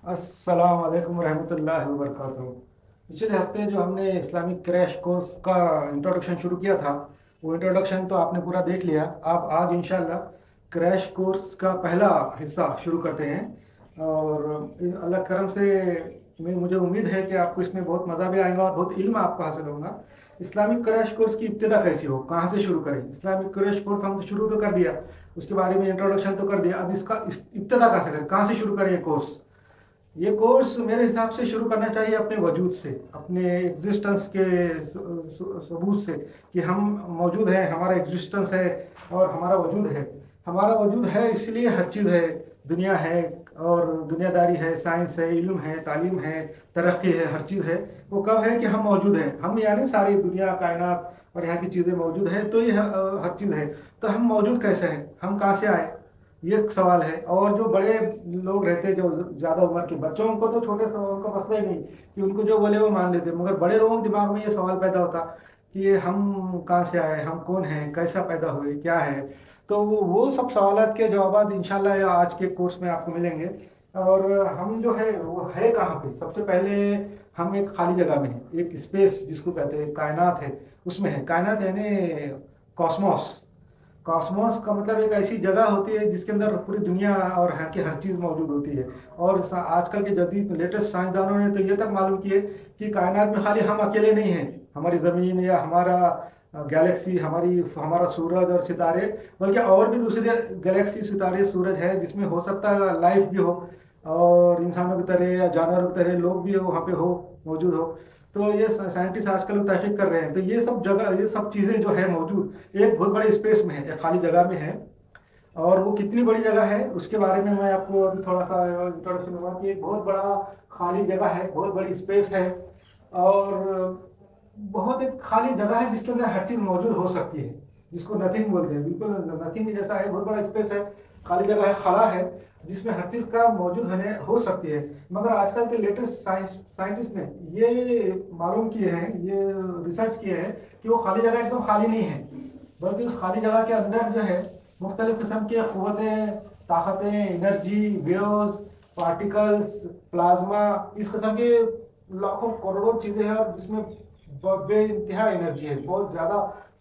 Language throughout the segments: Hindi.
अस्सलाम वालेकुम रहमतुल्लाहि व बरकातहू। पिछले हफ्ते जो हमने इस्लामिक क्रैश कोर्स का इंट्रोडक्शन शुरू किया था, वो इंट्रोडक्शन तो आपने पूरा देख लिया। आप आज इंशाल्लाह क्रैश कोर्स का पहला हिस्सा शुरू करते हैं। और अल्लाह करम से मुझे उम्मीद है कि आपको इसमें बहुत मज़ा भी आएगा और बहुत इल्म आपको हासिल होगा। इस्लामिक क्रैश कोर्स की इब्तिदा कैसी हो, कहाँ से शुरू करें? इस्लामिक क्रैश कोर्स हम शुरू तो कर दिया, उसके बारे में इंट्रोडक्शन तो कर दिया, अब इसका इब्तिदा कहाँ से करें, कहाँ से शुरू करें ये कोर्स? ये कोर्स मेरे हिसाब से शुरू करना चाहिए अपने वजूद से, अपने एग्जिस्टेंस के सबूत से कि हम मौजूद हैं, हमारा एग्जिस्टेंस है और हमारा वजूद है। हमारा वजूद है इसलिए हर चीज़ है, दुनिया है और दुनियादारी है, साइंस है, इल्म है, तालीम है, तरक्की है, हर चीज़ है। वो कब है कि हम मौजूद हैं, हम यानी सारी दुनिया कायनात और यहाँ की चीज़ें मौजूद है, तो ये हर चीज़ है। तो हम मौजूद कैसे हैं, हम कहाँ से आए, ये एक सवाल है। और जो बड़े लोग रहते हैं, जो ज़्यादा उम्र के बच्चों को तो छोटे सवाल का मसला ही नहीं कि उनको जो बोले वो मान लेते, मगर बड़े लोगों के दिमाग में ये सवाल पैदा होता कि ये हम कहाँ से आए, हम कौन हैं, कैसा पैदा हुए, क्या है। तो वो सब सवालात के जवाब इंशाल्लाह आज के कोर्स में आपको मिलेंगे। और हम जो है वो है कहाँ पे, सबसे पहले हम एक खाली जगह में हैं, एक स्पेस जिसको कहते हैं कायनात है, उसमें है। कायनात यानी कॉस्मोस। कॉस्मोस का मतलब एक ऐसी जगह होती है जिसके अंदर पूरी दुनिया और यहाँ की हर चीज़ मौजूद होती है। और आजकल के जदीद लेटेस्ट साइंसदानों ने तो ये तक मालूम किए कि कायनात में खाली हम अकेले नहीं हैं, हमारी ज़मीन या हमारा गैलेक्सी, हमारा सूरज और सितारे, बल्कि और भी दूसरे गैलेक्सी, सितारे, सूरज है जिसमें हो सकता है लाइफ भी हो, और इंसानों की तरह या जानवरों की तरह लोग भी वहाँ पे हो, मौजूद हो। तो ये साइंटिस्ट आजकल तहकीक कर रहे हैं। तो ये सब जगह, ये सब चीज़ें जो है मौजूद एक बहुत बड़े स्पेस में है, एक खाली जगह में है। और वो कितनी बड़ी जगह है उसके बारे में मैं आपको अभी थोड़ा सा इंट्रोडक्शन दूंगा कि एक बहुत बड़ा खाली जगह है, बहुत बड़ी स्पेस है। और बहुत एक खाली जगह है जिसके अंदर हर चीज़ मौजूद हो सकती है, जिसको नथिंग बोलते हैं, बिल्कुल नथिंग जैसा है, बहुत बड़ा स्पेस है, खाली जगह है, खला है, जिसमें हर चीज़ का मौजूद होने हो सकती है। मगर आजकल के लेटेस्ट साइंटिस्ट ने ये मालूम किए हैं, ये रिसर्च किए हैं कि वो खाली जगह एकदम खाली नहीं है, बल्कि उस खाली जगह के अंदर जो है मुख्तलिफ किस्म के क़ुव्वतें, ताकतें, एनर्जी, वेव्स, पार्टिकल्स, प्लाज्मा, इस किस्म के लाखों करोड़ों चीज़ें हैं, और जिसमें बे इंतहा एनर्जी है, बहुत ज़्यादा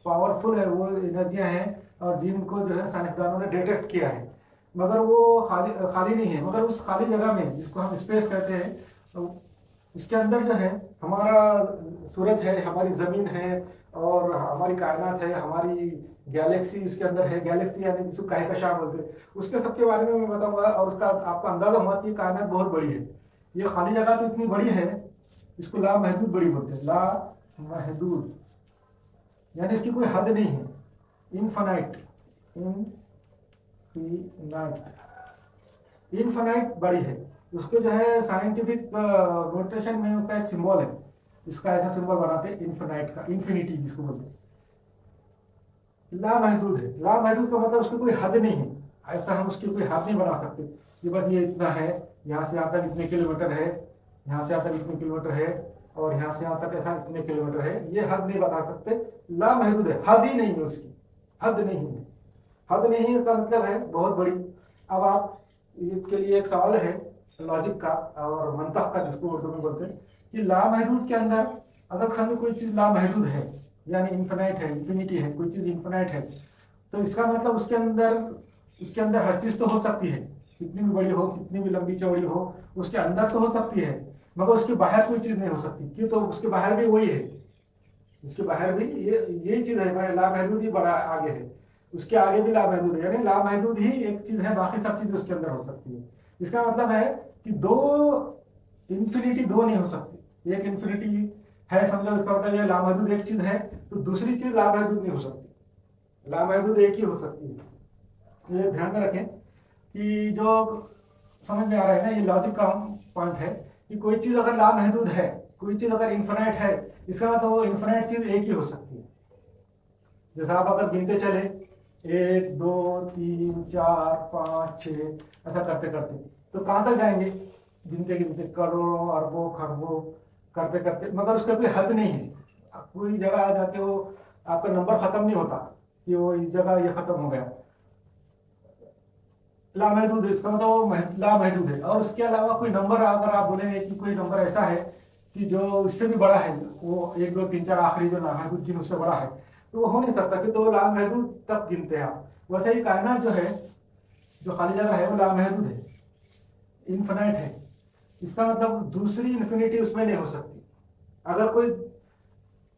पावरफुल है वो एनर्जियाँ हैं, और जिनको जो है साइंसदानों ने डिटेक्ट किया है। मगर वो खाली खाली नहीं है। मगर उस खाली जगह में जिसको हम स्पेस कहते हैं, तो उसके अंदर जो है हमारा सूरज है, हमारी ज़मीन है, और हमारी कायनात है, हमारी गैलेक्सी उसके अंदर है। गैलेक्सी यानी जिसको कहकशां बोलते हैं, उसके सबके बारे में मैं बताऊंगा, और उसका आपका अंदाजा हुआ कि कायनात बहुत बड़ी है। ये खाली जगह तो इतनी बड़ी है, इसको लामहदूद बड़ी बोलते हैं, लामहदूद, यानी इसकी कोई हद नहीं है। इनफाइनाइट, इनफाइनाइट बड़ी है। उसको जो है साइंटिफिक नोटेशन में उसका एक सिंबल है, इसका ऐसा सिंबल बनाते हैं इनफाइनाइट का, इन्फिनिटी जिसको बोलते हैं। लामहदूद है, लामहदूद का मतलब उसकी कोई हद नहीं है, ऐसा हम उसकी कोई हद नहीं बना सकते कि बस ये इतना है, यहाँ से यहाँ तक इतने किलोमीटर है, यहाँ से यहाँ तक इतने किलोमीटर है, और यहाँ से यहाँ तक ऐसा इतने किलोमीटर है, ये हद नहीं बता सकते। लामहदूद है, हद ही नहीं है उसकी, हद नहीं है। हद नहीं है का मतलब है बहुत बड़ी। अब आप, इसके लिए एक सवाल है लॉजिक का और मंतक का, जिसको उर्दू में बोलते हैं, कि लामहदूद के अंदर अगर खाली कोई चीज़ लामहदूद है, यानी इन्फिनाइट है, इन्फिनिटी है, कोई चीज़ इन्फिनाइट है, तो इसका मतलब उसके अंदर हर चीज़ तो हो सकती है, कितनी भी बड़ी हो, कितनी भी लंबी चौड़ी हो, उसके अंदर तो हो सकती है, मगर उसके बाहर कोई चीज़ नहीं हो सकती। क्यों? तो उसके बाहर भी वही है, उसके बाहर भी ये यही चीज़ है, लामहदूद ही बड़ा आगे है, उसके आगे भी लामहदूद है, यानी लामहदूद ही एक चीज़ है, बाकी सब चीज़ उसके अंदर हो सकती है। इसका मतलब है कि इन्फिनिटी दो नहीं हो सकती। एक इन्फिनिटी है समझो, इसका मतलब ये लामहदूद एक चीज़ है, तो दूसरी चीज़ लामहदूद नहीं हो सकती, लामहदूद एक ही हो सकती है। ये ध्यान में रखें कि जो समझ में आ रहा है ना, ये लॉजिक का पॉइंट है कि कोई चीज़ अगर लामहदूद है, कोई चीज़ अगर इन्फिनाइट है, इसका मतलब वो इन्फिनाइट चीज़ एक ही हो सकती है। जैसे आप अगर गिनते चले, 1 2 3 4 5 6, ऐसा करते करते तो कहाँ तक जाएंगे, गिनते गिनते करोड़ों अरबों खरबों करते करते, मगर उसका कोई हद नहीं है। कोई जगह आ जाके वो आपका नंबर खत्म नहीं होता कि वो इस जगह ये खत्म हो गया। लामहदूद है, इसका मतलब वो लामहदूद है। और उसके अलावा कोई नंबर अगर आप बोलेंगे कि कोई नंबर ऐसा है कि जो इससे भी बड़ा है, वो 1 2 3 4 आखिरी जो लामहदूद जिन उससे बड़ा है, तो वो हो नहीं सकता कि, तो वो लामहदूद तक गिनते हैं आप। वैसे ही कायनात जो है, जो खाली जगह है, वो लामहदूद है, इन्फिनाइट है। इसका मतलब दूसरी इन्फिनिटी उसमें नहीं हो सकती। अगर कोई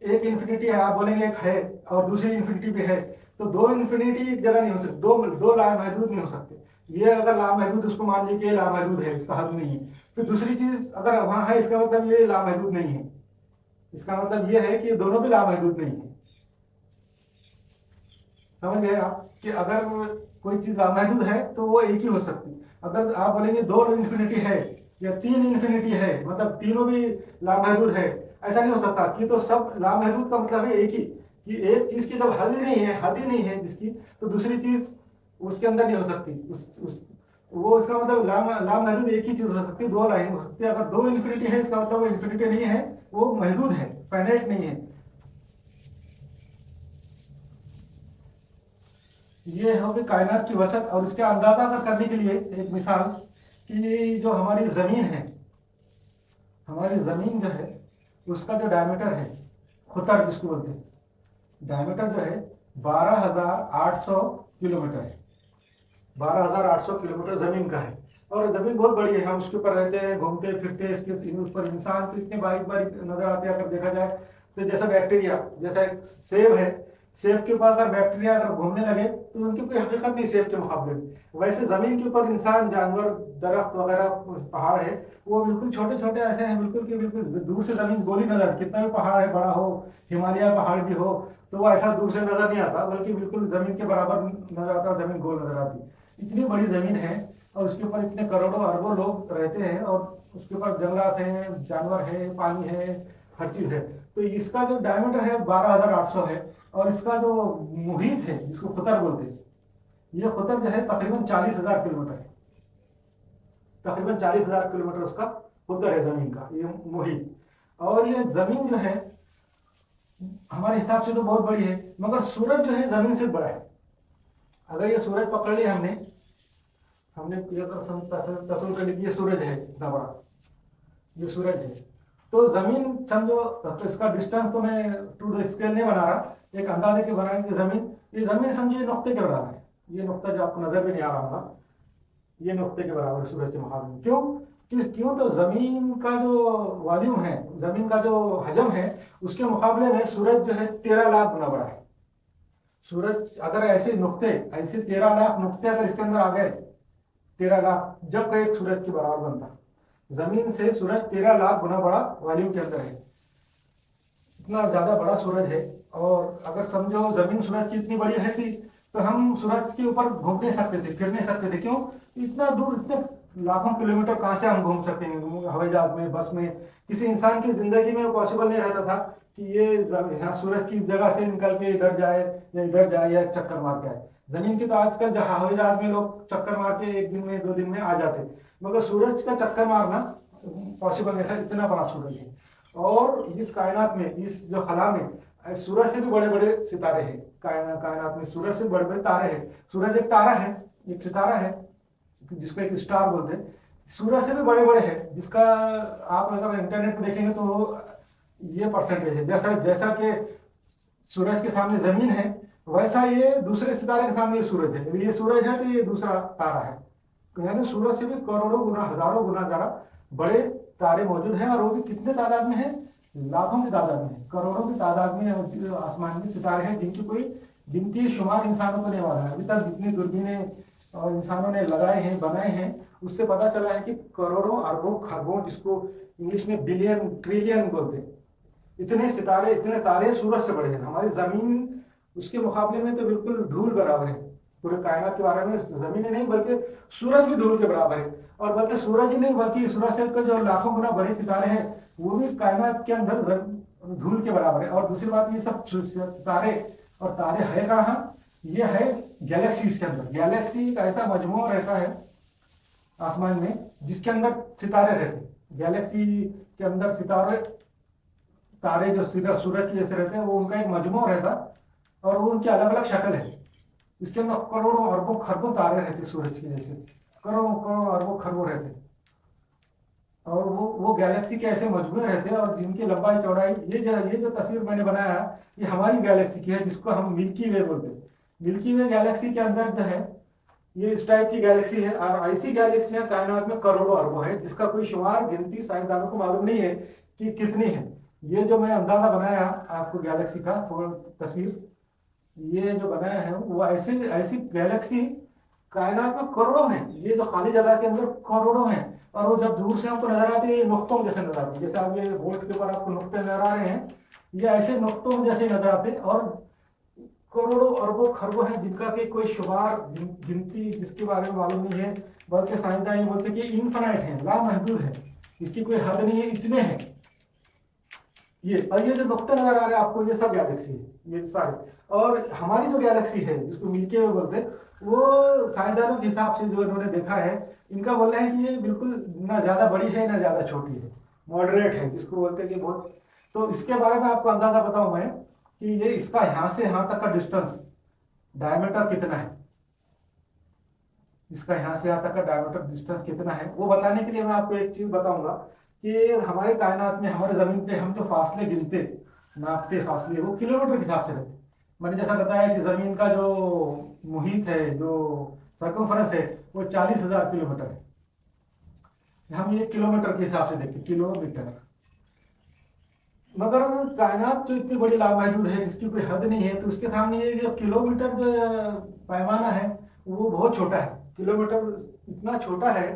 एक इन्फिनिटी है, आप बोलेंगे एक है और दूसरी इन्फिनिटी भी है, तो दो इन्फिनिटी एक जगह नहीं हो सकती, दो दो लामहदूद नहीं हो सकते। ये अगर लामहदूद, उसको मान लीजिए लामहदूद है, इसका हद नहीं है। फिर दूसरी चीज अगर वहां है, इसका मतलब ये लामहदूद नहीं है। इसका मतलब ये है कि दोनों भी लामहदूद नहीं है। समझ गए आप कि अगर कोई चीज लामहदूद है तो वो एक ही हो सकती। अगर आप बोलेंगे दो इन्फिनिटी है या तीन इन्फिनिटी है, मतलब तीनों भी लामहदूद है, ऐसा नहीं हो सकता। कि तो सब लामहदूद का मतलब है एक ही, कि एक चीज की जब हद ही नहीं है जिसकी, तो दूसरी चीज उसके अंदर नहीं हो सकती। वो इसका मतलब लामहदूद एक ही चीज हो सकती है, दो लाइन हो सकती है। अगर दो इन्फिनिटी है, इसका मतलब वो इन्फिनिटी नहीं है, वो महदूद है, फाइनाइट नहीं है। ये होगी कायनात की वसत। और इसके अंदाजा करने के लिए एक मिसाल, कि जो हमारी जमीन है, हमारी जमीन जो है, उसका जो डायमीटर है, खुतर जिसको बोलते हैं, डायमीटर जो है 12,800 किलोमीटर है। 12,800 किलोमीटर जमीन का है। और जमीन बहुत बड़ी है, हम उसके ऊपर रहते हैं, घूमते फिरते, इसके उस पर इंसान तो इतने बारीक बारीक नजर आते हैं। अगर देखा जाए तो जैसा बैक्टीरिया, जैसा एक सेब है, सेब के ऊपर अगर बैक्टीरिया अगर घूमने लगे तो उनकी कोई हकीकत नहीं सेब के मुकाबले में। वैसे जमीन के ऊपर इंसान, जानवर, दरख्त वगैरह, पहाड़ है, वो बिल्कुल छोटे छोटे ऐसे हैं, बिल्कुल कि बिल्कुल दूर से जमीन गोली नजर, कितना भी पहाड़ है, बड़ा हो, हिमालय पहाड़ भी हो, तो वो ऐसा दूर से नजर नहीं आता, बल्कि बिल्कुल जमीन के बराबर नजर आता, जमीन गोल नजर आती। इतनी बड़ी जमीन है और उसके ऊपर इतने करोड़ों अरबों लोग रहते हैं, और उसके ऊपर जंगलात हैं, जानवर है, पानी है, हर चीज है। तो इसका जो डायमीटर है 12,800 है। और इसका जो मुहित है, जिसको खुतर बोलते हैं, ये खुतर जो है तकरीबन 40,000 किलोमीटर है। तकरीबन 40,000 किलोमीटर उसका खुतर है जमीन का, ये मुहित। और ये जमीन जो है हमारे हिसाब से तो बहुत बड़ी है, मगर सूरज जो है जमीन से बड़ा है। अगर ये सूरज पकड़ लिया हमने हमने ये तस्वीर कर ली, ये सूरज है इतना बड़ा, ये सूरज है। तो जमीन समझो, तो इसका डिस्टेंस तो मैं टू द स्केल नहीं बना रहा, एक अंदाजे के बनाएंगे। जमीन, ये जमीन समझिए नुक्ते के बराबर है। ये नुक्ता जो आपको नजर भी नहीं आ रहा होगा, ये नुक्ते के बराबर है सूरज के मुकाबले में। क्यों? क्यों तो जमीन का जो वॉल्यूम है, जमीन का जो हजम है, उसके मुकाबले में सूरज जो है 13 लाख गुना बड़ा है। सूरज अगर ऐसे नुक्ते, ऐसे 13 लाख नुक्ते अगर इसके अंदर आ गए, 13 लाख, जब एक सूरज के बराबर बनता। जमीन से सूरज 13 लाख गुना बड़ा वॉल्यूम के अंदर है, इतना ज्यादा बड़ा सूरज है। और अगर समझो जमीन सूरज की इतनी बड़ी है थी, तो हम सूरज के ऊपर घूम नहीं सकते थे, फिर नहीं सकते थे। क्यों? इतना दूर, इतने लाखों किलोमीटर कहां से हम घूम सकते हैं? हवाई जहाज में, बस में, किसी इंसान की जिंदगी में पॉसिबल नहीं रहता था कि ये यहाँ सूरज की जगह से निकल के इधर जाए या इधर जाए या चक्कर मार के आए। जमीन की तो आजकल जहां हवाई जहाज में लोग चक्कर मार के 1 दिन में 2 दिन में आ जाते, मगर सूरज का चक्कर मारना पॉसिबल नहीं था, इतना बड़ा सूरज है। और इस कायनात में, इस जो खला में, सूरज से भी बड़े बड़े सितारे हैं। कायनात में सूरज से बड़े बड़े तारे हैं। सूरज एक तारा है, एक सितारा है, जिसको एक स्टार बोलते हैं। सूरज से भी बड़े बड़े हैं, जिसका आप अगर इंटरनेट पे देखेंगे तो ये परसेंटेज है। जैसा जैसा कि सूरज के सामने जमीन है, वैसा ये दूसरे सितारे के सामने ये सूरज है। यदि ये सूरज है तो ये दूसरा तारा है। तो यानी सूरज से भी करोड़ों गुना, हजारों गुना ज्यादा बड़े तारे मौजूद हैं। और वो भी कितने तादाद में है? लाखों की तादाद में, करोड़ों की तादाद में आसमान में सितारे हैं, जिनकी कोई गिनती शुमार इंसानों को नहीं मालूम है। अभी तक जितनी दूरबीनें और इंसानों ने लगाए हैं, बनाए हैं, उससे पता चला है कि करोड़ों, अरबों, खरबों, जिसको इंग्लिश में बिलियन, ट्रिलियन बोलते हैं, इतने सितारे, इतने तारे सूरज से बड़े हैं। हमारी जमीन उसके मुकाबले में तो बिल्कुल धूल बराबर है। पूरे कायनात के बारे में जमीन ही नहीं, बल्कि सूरज भी धूल के बराबर है। और बल्कि सूरज ही नहीं, बल्कि सूरज से जो लाखों गुना बड़े सितारे हैं, वो भी कायनात के अंदर धूल के बराबर है। और दूसरी बात, ये सब सितारे और तारे है कहाँ? ये है गैलेक्सीज के अंदर। गैलेक्सी एक ऐसा मजमूआ रहता है आसमान में, जिसके अंदर सितारे रहते। गैलेक्सी के अंदर सितारे, तारे जो सीधा सूरज के जैसे रहते हैं, वो उनका एक मजमूआ रहता, और वो उनकी अलग अलग शक्ल है। इसके अंदर करोड़ों अरबों खरबों तारे रहते सूरज के जैसे, करोड़ों करोड़ों अरबों खरबों रहते। और वो गैलेक्सी के ऐसे मजमूए रहते हैं और जिनकी लंबाई चौड़ाई, ये जो तस्वीर मैंने बनाया ये हमारी गैलेक्सी की है, जिसको हम मिल्की वे बोलते हैं। मिल्की वे गैलेक्सी के अंदर जो है ये इस टाइप की गैलेक्सी है। और ऐसी गैलेक्सियां कायनात में करोड़ों अरबों है, जिसका कोई शुमार गिनती साइंसदानों को मालूम नहीं है कि कितनी है। ये जो मैं अंदाजा बनाया आपको गैलेक्सी का तस्वीर, ये जो बनाया है वो ऐसी ऐसी गैलेक्सी कायनात में करोड़ों हैं। ये जो खाली जगह के अंदर करोड़ों हैं, और वो जब दूर से हमको नजर आते हैं ये नुक्तों जैसे नजर आते हैं। जैसे आप ये बोर्ड के ऊपर आपको नुक्ते नजर आ रहे हैं, ये ऐसे नुक्तों जैसे नजर आते हैं। और करोड़ों अरबों खरबों हैं जिनका कि कोई शुमार गिनती जिसके बारे में मालूम नहीं है। बल्कि साइंसदान ये बोलते हैं कि इनफाइनाइट है, लामहदूद है, इसकी कोई हद नहीं है, इतने हैं ये। और ये जो नुक्ते नजर आ रहे हैं आपको, ये सब गैलेक्सी है ये सारे। और हमारी जो गैलेक्सी है जिसको मिल्की वे बोलते हैं, वो साइंसदानों के हिसाब से जो इन्होंने देखा है, इनका बोलना है कि ये बिल्कुल ना ज्यादा बड़ी है ना ज्यादा छोटी है, मॉडरेट है, जिसको बोलते हैं कि बहुत। तो इसके बारे में आपको अंदाजा बताऊं मैं कि ये इसका यहां से यहां तक का डिस्टेंस, डायमीटर कितना है, इसका यहां से यहां तक का डायमीटर डिस्टेंस कितना है, वो बताने के लिए मैं आपको एक चीज बताऊंगा कि हमारे कायनात में, हमारे जमीन पे हम जो फासले गिनते, नापते फासले, वो किलोमीटर के हिसाब से रहते। मैंने जैसा बताया कि जमीन का जो मुहित है, जो सर्कमफरेंस है, वो 40,000 किलोमीटर है। हम ये किलोमीटर के हिसाब से देखते, किलोमीटर। मगर कायनात तो इतनी बड़ी लामहदूद है जिसकी कोई हद नहीं है, तो उसके सामने ये जो किलोमीटर जो पैमाना है वो बहुत छोटा है। किलोमीटर इतना छोटा है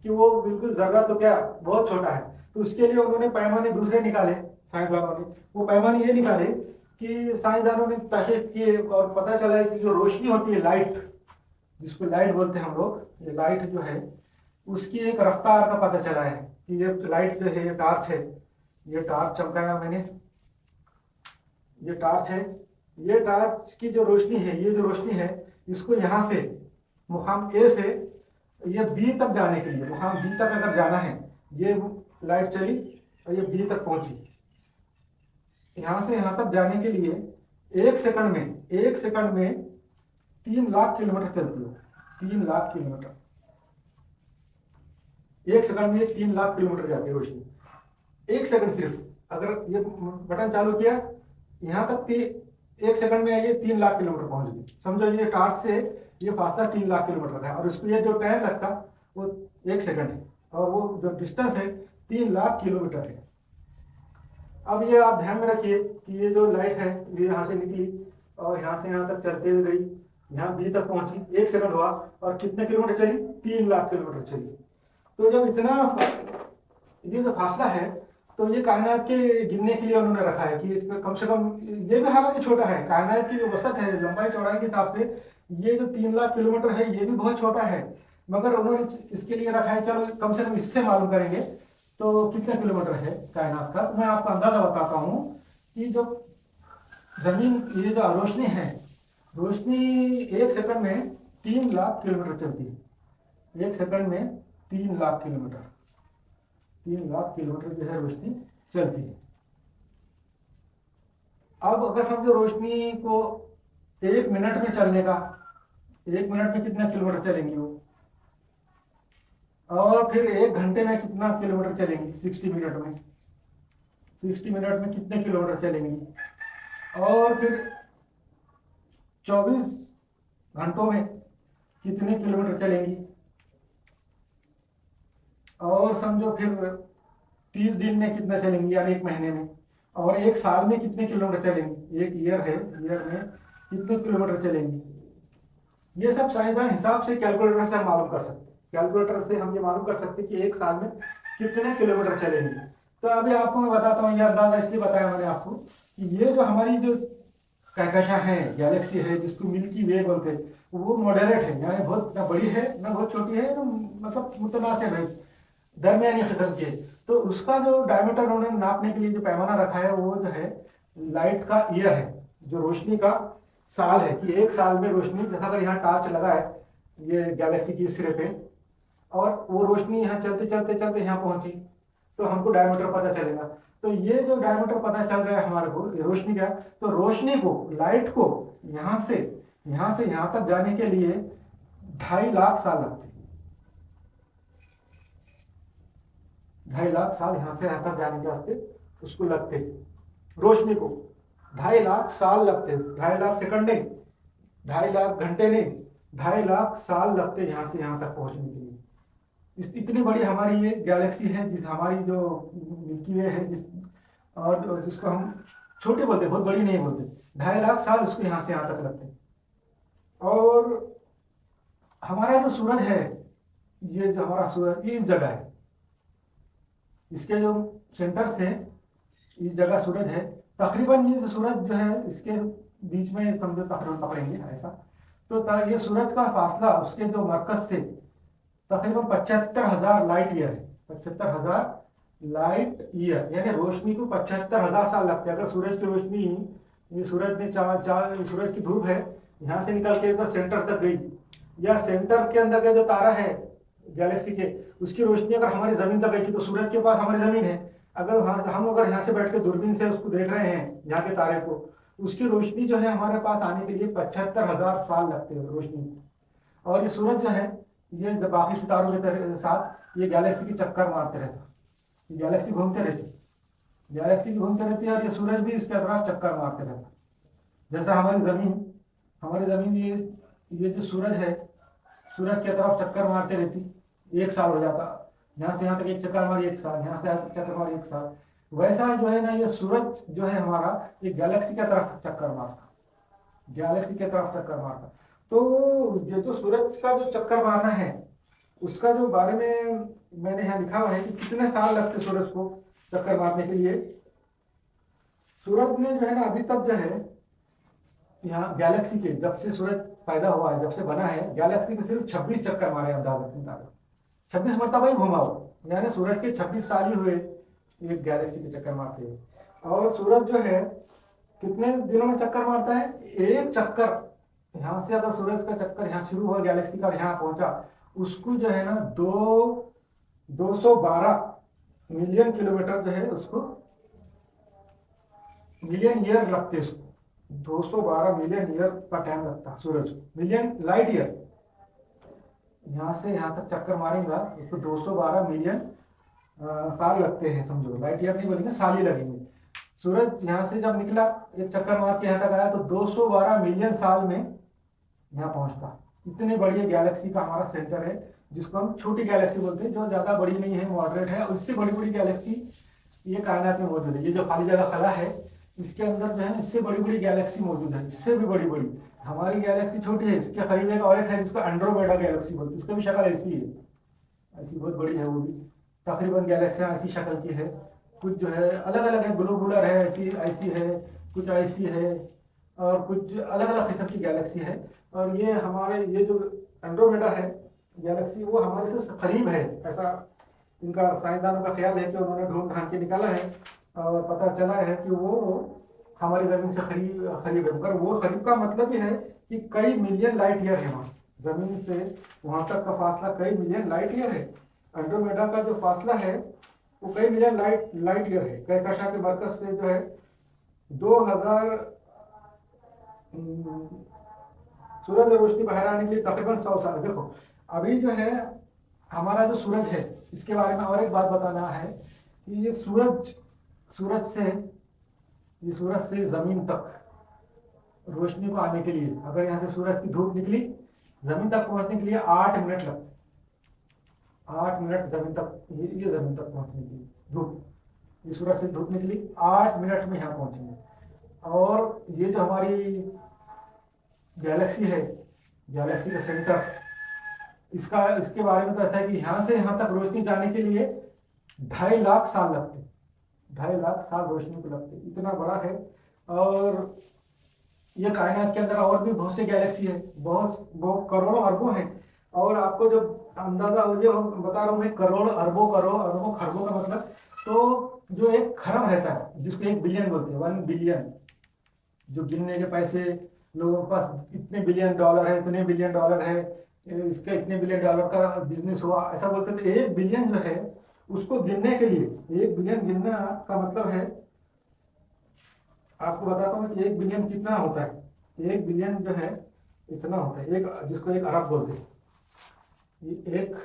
कि वो बिल्कुल जर्रा तो क्या, बहुत छोटा है। तो उसके लिए उन्होंने पैमाने दूसरे निकाले साइंसदानों ने। वो पैमाने ये निकाले कि साइंसदानों ने तहकीक किए और पता चला है कि जो रोशनी होती है, लाइट, जिसको लाइट बोलते हैं हम लोग, ये लाइट जो है उसकी एक रफ्तार का पता चला है कि ये लाइट जो है, ये टार्च है, ये टार्च चमकाया मैंने, ये टार्च है, ये टार्च की जो रोशनी है, ये जो रोशनी है, इसको यहां से मुकाम ए से ये बी तक जाने के लिए, मुकाम बी तक अगर जाना है, ये लाइट चली और ये बी तक पहुंची, यहां से यहां तक जाने के लिए 1 सेकंड में 3 लाख किलोमीटर चलती है। 3 लाख किलोमीटर 1 सेकंड में 3 लाख किलोमीटर जाती है रोशनी। 1 सेकंड सिर्फ, अगर ये बटन चालू किया यहां तक 1 सेकंड में ये 3 लाख किलोमीटर पहुंच गई। समझो ये टार्च से ये फासला 3 लाख किलोमीटर का है, और उसको ये जो टाइम लगता वो 1 सेकंड है, और वो जो डिस्टेंस है 3 लाख किलोमीटर है। अब ये आप ध्यान में रखिए कि ये जो लाइट है ये यहाँ से निकली और यहाँ से यहाँ तक चलते हुए गई, यहाँ बी तक पहुंची, 1 सेकंड हुआ, और कितने किलोमीटर चली, 3 लाख किलोमीटर चली। तो जब इतना ये जो फासला है, तो ये कायनात के गिनने के लिए उन्होंने रखा है कि कम से कम, ये भी हालांकि छोटा है, कायनात की जो वसत है लंबाई चौड़ाई के हिसाब से, ये जो 3 लाख किलोमीटर है ये भी बहुत छोटा है। मगर उन्होंने इसके लिए रखा है, चलो कम से कम इससे मालूम करेंगे तो कितना किलोमीटर है कायनात का। तो मैं आपको अंदाजा बताता हूँ कि जो जमीन, ये जो रोशनी है, रोशनी 1 सेकंड में 3 लाख किलोमीटर चलती है। 1 सेकंड में 3 लाख किलोमीटर, 3 लाख किलोमीटर जो है रोशनी चलती है। अब अगर समझो रोशनी को 1 मिनट में चलने का, 1 मिनट में कितना किलोमीटर चलेंगी वो, और फिर 1 घंटे में कितना किलोमीटर चलेंगी, 60 मिनट में, 60 मिनट में कितने किलोमीटर चलेंगी, और फिर 24 घंटों में कितने किलोमीटर चलेंगी, और समझो फिर 30 दिन में कितना चलेंगी, यानी 1 महीने में, और 1 साल में कितने किलोमीटर चलेंगी, 1 ईयर है, ईयर में कितने किलोमीटर चलेंगी। ये सब साइंसदान हिसाब से कैलकुलेटर से हम मालूम कर सकते हैं। कैलकुलेटर से हम ये मालूम कर सकते हैं कि 1 साल में कितने किलोमीटर चलेंगे। तो अभी आपको मैं बताता हूँ, ये अंदाजा इसलिए बताया मैंने आपको कि ये जो हमारी जो कहकशां है, गैलेक्सी है, जिसको मिल्की वे बोलते हैं, वो मॉडरेट है, यानी बहुत ना बड़ी है ना बहुत छोटी है, ना मतलब मुतनासिब है, दरमियानी किस्म की है। तो उसका जो डायमीटर उन्होंने नापने के लिए जो पैमाना रखा है, वो जो है लाइट का ईयर है, जो रोशनी का साल है, कि 1 साल में रोशनी, जैसा अगर यहाँ टार्च लगा है ये गैलेक्सी की सिरे पे, और वो रोशनी यहाँ चलते चलते चलते यहाँ पहुंची, तो हमको डायमीटर पता चलेगा। तो ये जो डायमीटर पता चल गया हमारे को, ये रोशनी का, तो रोशनी को, लाइट को यहाँ से यहाँ से यहाँ तक जाने के लिए 2.5 लाख साल लगते। 2.5 लाख साल यहाँ से यहाँ तक जाने के वास्ते उसको लगते, रोशनी को 2.5 लाख साल लगते। 2.5 लाख सेकंड नहीं, 2.5 लाख घंटे नहीं, 2.5 लाख साल लगते यहाँ से यहाँ तक पहुंचने के लिए। इतनी बड़ी हमारी ये गैलेक्सी है, जिस हमारी जो मिल्की वे है, और जिसको हम छोटे बोलते, बहुत बड़ी नहीं बोलते। 2.5 लाख साल उसको यहाँ से यहाँ तक लगते। और हमारा जो सूरज है, ये जो हमारा सूरज इस जगह है, इसके जो सेंटर से इस जगह सूरज है, तकरीबन ये जो सूरज जो है इसके बीच में समझो तकरीबन पकड़ेंगे ऐसा, तो ये सूरज का फासला उसके जो मरकज से तकरीबन 75,000 लाइट ईयर है। 75,000 लाइट ईयर यानी रोशनी को 75,000 साल लगते हैं। अगर सूरज की रोशनी, ये सूरज ने सूरज की धूप है, यहाँ से निकल के इधर सेंटर तक गई, या सेंटर के अंदर का जो तारा है गैलेक्सी के, उसकी रोशनी अगर हमारी जमीन तक गई, तो सूरज के पास हमारी जमीन है, अगर हम अगर यहाँ से बैठ के दूरबीन से उसको देख रहे हैं यहाँ के तारे को, उसकी रोशनी जो है हमारे पास आने के लिए 75,000 साल लगते हैं रोशनी। और ये सूरज जो है, ये बाकी सितारों के साथ ये गैलेक्सी की चक्कर मारते रहता, गैलेक्सी घूमते रहती है, और ये सूरज भी इसके अतराफ चक्कर मारते रहता। जैसा हमारी जमीन ये जो सूरज है, सूरज के तरफ चक्कर मारते रहती, 1 साल हो जाता, यहाँ से यहाँ तक एक चक्कर मारी 1 साल, यहाँ से चक्कर मारी 1 साल। वैसा जो है ना, ये सूरज जो है हमारा, ये गैलेक्सी की तरफ चक्कर मारता। तो ये जो सूरज का जो चक्कर मारना है, उसका जो बारे में मैंने यहाँ लिखा हुआ है कि कितने साल लगते सूरज को चक्कर मारने के लिए। सूरज ने जो है ना अभी तक जो है यहाँ गैलेक्सी के, जब से सूरज पैदा हुआ है, जब से बना है, गैलेक्सी के सिर्फ 26 चक्कर मारे, अंदाजा 26 मरतबा ही घुमा हो, यानी सूरज के 26 साल ही हुए एक गैलेक्सी के चक्कर मारते हुए। और सूरज जो है कितने दिनों में चक्कर मारता है? एक चक्कर, यहाँ से अगर सूरज का चक्कर यहाँ शुरू हुआ गैलेक्सी का, यहाँ पहुंचा, उसको जो है ना 212 मिलियन किलोमीटर जो है, उसको मिलियन ईयर लगते, उसको 212 मिलियन ईयर का टाइम लगता सूरज को, मिलियन लाइट ईयर। यहाँ से यहाँ तक चक्कर मारेगा उसको 212 मिलियन साल लगते हैं, समझो, लाइट ईयर नहीं बोलेंगे, साल ही लगेंगे। सूरज यहाँ से जब निकला, एक चक्कर मार के यहाँ तक आया, तो 212 मिलियन साल में यहाँ पहुंचता। इतनी बड़ी गैलेक्सी का हमारा सेंटर है, जिसको हम छोटी गैलेक्सी बोलते हैं, जो ज्यादा बड़ी नहीं है, मॉडरेट है। और इससे बड़ी बड़ी गैलेक्सी ये कायनात में मौजूद है। ये जो खाली जगह खला है, इसके अंदर जो है इससे बड़ी बड़ी गैलेक्सी मौजूद है, इससे भी बड़ी बड़ी। हमारी गैलेक्सी छोटी है, इसके करीब एक और एक है जिसको एंड्रोमेडा गैलेक्सी बोलते हैं, उसकी भी शक्ल ऐसी है, ऐसी बहुत बड़ी है वो भी। तकरीबन गैलेक्सियाँ ऐसी शक्ल की है, कुछ जो है अलग अलग है, ग्लोबुलर है, ऐसी है, कुछ ऐसी है, और कुछ अलग अलग किस्म की गैलेक्सी है। और ये हमारे ये जो एंड्रोमेडा है गैलेक्सी, वो हमारे से करीब है, ऐसा इनका साइंसदानों का ख्याल है कि उन्होंने ढूंढ ढांड के निकाला है, और पता चला है कि वो हमारी जमीन से करीब है। मगर वो करीब का मतलब ही है कि कई मिलियन लाइट ईयर है, वहाँ जमीन से वहां तक का फासला कई मिलियन लाइट ईयर है। एंड्रोमेडा का जो फासला है वो कई मिलियन लाइट ईयर है। कहकशां के मरकज से जो है 2000 सूरज और रोशनी बाहर आने के लिए तकरीबन 100 साल। देखो अभी जो है हमारा जो सूरज है, इसके बारे में और एक बात बताना है कि ये सूरज से जमीन तक रोशनी को आने के लिए, अगर यहाँ से सूरज की धूप निकली, जमीन तक पहुंचने के लिए 8 मिनट लगते। 8 मिनट जमीन तक, ये जमीन तक पहुंचने के लिए धूप, ये सूरज से धूप निकली, 8 मिनट में यहाँ पहुंचेंगे। और ये जो हमारी गैलेक्सी है, गैलेक्सी का सेंटर, इसके बारे में तो ऐसा है कि यहाँ से यहाँ तक रोशनी जाने के लिए 2.5 लाख साल लगते, 2.5 लाख साल रोशनी को लगते, इतना बड़ा है। और ये कायनात के अंदर और भी बहुत सी गैलेक्सी है, बहुत करोड़ों अरबों हैं। और आपको जो अंदाजा हो, जो बता रहा हूँ मैं, करोड़ अरबों खरबों का मतलब, तो जो एक खरब रहता है, जिसको 1 बिलियन बोलते हैं, 1 बिलियन, जो गिनने के पैसे लोगों के पास, इतने बिलियन डॉलर है, इतने बिलियन डॉलर है, इसका इतने बिलियन डॉलर का बिजनेस हुआ, ऐसा बोलते थे। 1 बिलियन जो है उसको गिनने के लिए, 1 बिलियन गिनना का मतलब है, आपको बताता हूँ कि 1 बिलियन कितना होता है। 1 बिलियन जो है इतना होता है एक, जिसको एक अरब बोलते हैं। ये एक,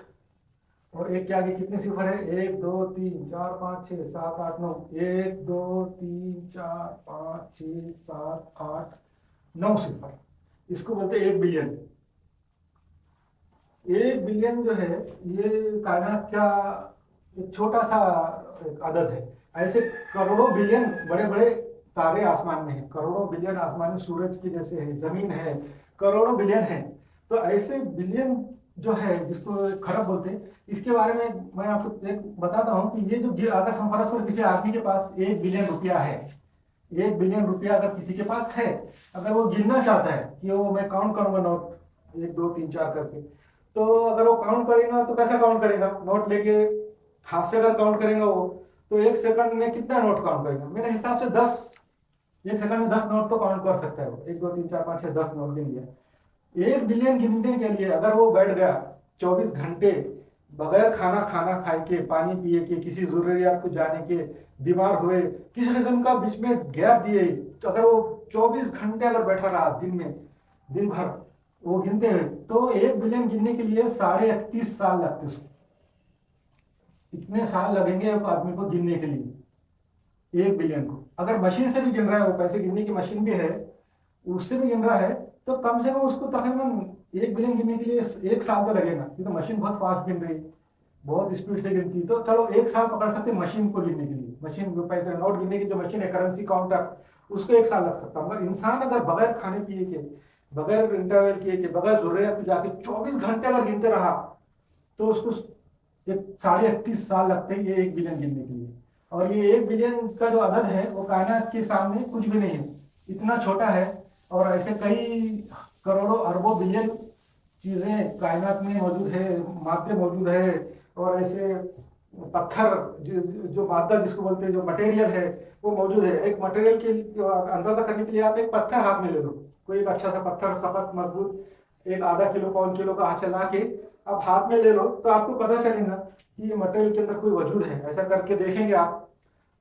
और एक के आगे कितने सिफर है? 1 2 3 4 5 6 7 8 9। 1 2 3 4 5 6 7 8 9 सिफर, इसको बोलते हैं 1 बिलियन। 1 बिलियन जो है ये कायनात का एक छोटा सा एक अदद है। ऐसे करोड़ों बिलियन बड़े बड़े तारे आसमान में हैं, करोड़ों बिलियन आसमान में सूरज की जैसे है, जमीन है, करोड़ों बिलियन है। तो ऐसे बिलियन जो है जिसको खरब बोलते हैं, इसके बारे में मैं आपको एक बताता हूँ कि ये जो अगर हम फर्ज करें किसी आदमी के पास 1 बिलियन रुपया है, 1 बिलियन रुपया अगर किसी के पास है, अगर वो गिनना चाहता है कि वो मैं काउंट करूंगा नोट 1 2 3 4 करके, तो अगर वो काउंट करेगा तो कैसा काउंट करेगा? नोट लेके हाथ से अगर काउंट करेगा वो, तो 1 सेकंड में कितना नोट काउंट करेगा? मेरे हिसाब से 10, 1 सेकंड में 10 नोट तो काउंट कर सकता है वो। 1 2 3 4 5 6 10 नोट गिन लिया। 1 बिलियन गिनने के लिए अगर वो बैठ गया 24 घंटे बगैर खाना खाना खाए के, पानी पिए के, किसी जरूरियात को जाने के, बीमार हुए, किसी किस्म का बीच में गैप दिए, तो अगर वो 24 घंटे अगर बैठा रहा दिन में, दिन भर वो गिनते हैं, तो 1 बिलियन गिनने के लिए 31.5 साल लगते उसको। इतने साल लगेंगे एक आदमी को गिनने के लिए 1 बिलियन को। अगर मशीन से भी गिन रहा है, वो पैसे गिनने की मशीन भी है, उससे भी गिन रहा है, तो कम से कम उसको तकरीबन 1 बिलियन गिनने के लिए 1 साल तो लगेगा, क्योंकि मशीन बहुत फास्ट गिन रही है, बहुत स्पीड से गिनती। तो चलो 1 साल पकड़ सकते मशीन को गिनने के लिए, मशीन पैसे नोट गिनने की जो मशीन है, करेंसी काउंटर, उसको 1 साल लग सकता है। मगर इंसान अगर बगैर खाने पिए के, बगैर इंटरवेल किए के, बगैर जरूरियात पे जाके 24 घंटे अगर गिनते रहा, तो उसको 31.5 साल लगते हैं ये 1 बिलियन गिनने के लिए। और ये 1 बिलियन का जो अदद है वो कायनात के सामने कुछ भी नहीं है, इतना छोटा है। और ऐसे कई करोड़ों अरबों बिलियन चीजें कायनात में मौजूद है, मादे मौजूद है, और ऐसे पत्थर जो मादा जिसको बोलते हैं, जो मटेरियल है वो मौजूद है। एक मटेरियल के अंदाजा करने के लिए आप एक पत्थर हाथ में ले लो, कोई एक अच्छा सा पत्थर, सख्त मजबूत, एक आधा किलो पौन किलो का हाथ से ला के आप हाथ में ले लो, तो आपको पता चलेगा कि ये मटेरियल के अंदर कोई वजूद है। ऐसा करके देखेंगे आप,